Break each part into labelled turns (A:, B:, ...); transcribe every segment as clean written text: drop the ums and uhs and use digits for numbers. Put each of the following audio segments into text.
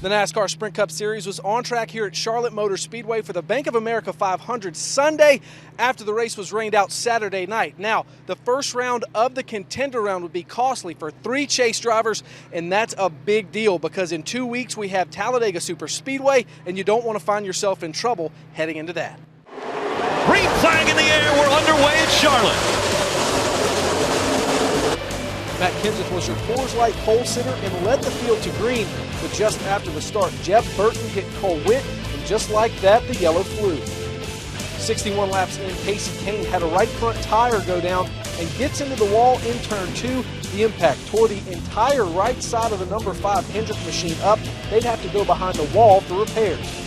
A: The NASCAR Sprint Cup Series was on track here at Charlotte Motor Speedway for the Bank of America 500 Sunday after the race was rained out Saturday night. Now, the first round of the contender round would be costly for 3 chase drivers, and that's a big deal because in 2 weeks we have Talladega Super Speedway, and you don't want to find yourself in trouble heading into that.
B: Green flag in the air, we're underway at Charlotte.
A: Matt Kenseth was your Coors Light pole sitter and led the field to green, but just after the start, Jeff Burton hit Cole Witt, and just like that, the yellow flew. 61 laps in, Casey Kane had a right front tire go down and gets into the wall in turn 2. The impact tore the entire right side of the number 5 Hendrick machine up. They'd have to go behind the wall for repairs.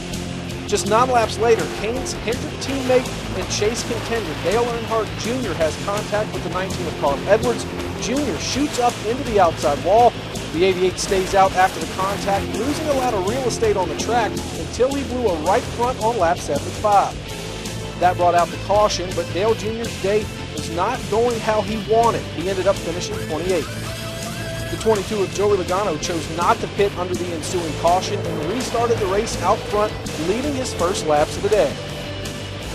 A: Just 9 laps later, Kane's Hendrick teammate and chase contender Dale Earnhardt Jr. has contact with the 19 of Carl Edwards. Jr. shoots up into the outside wall. The 88 stays out after the contact, losing a lot of real estate on the track until he blew a right front on lap 75. That brought out the caution, but Dale Jr.'s day was not going how he wanted. He ended up finishing 28th. The 22 of Joey Logano chose not to pit under the ensuing caution and restarted the race out front, leading his first laps of the day.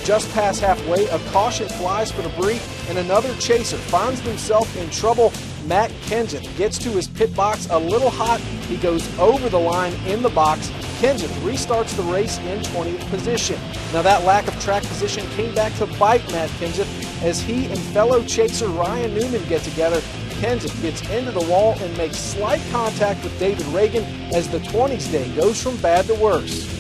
A: Just past halfway, a caution flies for debris, and another chaser finds himself in trouble. Matt Kenseth gets to his pit box a little hot. He goes over the line in the box. Kenseth restarts the race in 20th position. Now that lack of track position came back to bite Matt Kenseth as he and fellow chaser Ryan Newman get together. Kenseth gets into the wall and makes slight contact with David Reagan as the 20s day goes from bad to worse.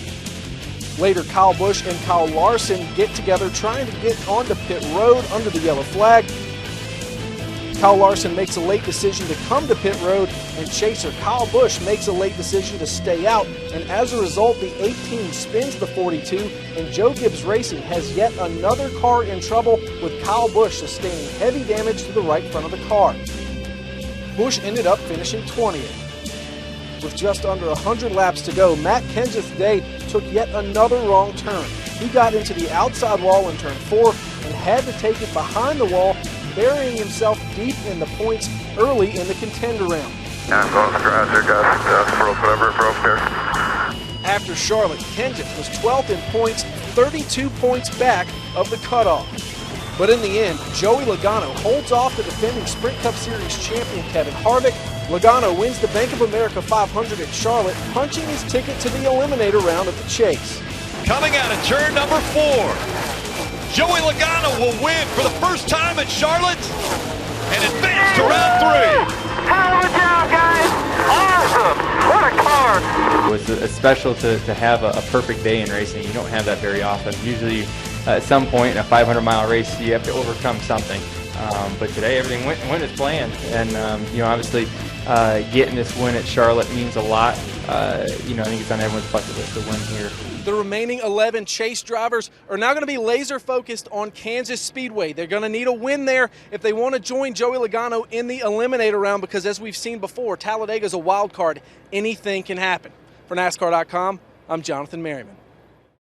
A: Later, Kyle Busch and Kyle Larson get together trying to get onto pit road under the yellow flag. Kyle Larson makes a late decision to come to pit road, and chaser Kyle Busch makes a late decision to stay out, and as a result, the 18 spins the 42, and Joe Gibbs Racing has yet another car in trouble, with Kyle Busch sustaining heavy damage to the right front of the car. Busch ended up finishing 20th. With just under 100 laps to go, Matt Kenseth's day took yet another wrong turn. He got into the outside wall in turn 4 and had to take it behind the wall, burying himself deep in the points early in the contender round.
C: I'm going to garage here, guys. For whatever broke there.
A: After Charlotte, Kenseth was 12th in points, 32 points back of the cutoff. But in the end, Joey Logano holds off the defending Sprint Cup Series champion Kevin Harvick. Logano wins the Bank of America 500 at Charlotte, punching his ticket to the eliminator round of the chase.
B: Coming out of turn number 4, Joey Logano will win for the first time at Charlotte and advance to round 3.
C: Hell of a job, guys! Awesome! What a car!
D: It was special to have a perfect day in racing. You don't have that very often. Usually, at some point in a 500-mile race, you have to overcome something. But today, everything went as planned, and obviously, getting this win at Charlotte means a lot. I think it's on everyone's bucket list to win here.
A: The remaining 11 chase drivers are now going to be laser focused on Kansas Speedway. They're going to need a win there if they want to join Joey Logano in the eliminator round because, as we've seen before, Talladega is a wild card. Anything can happen. For NASCAR.com, I'm Jonathan Merriman.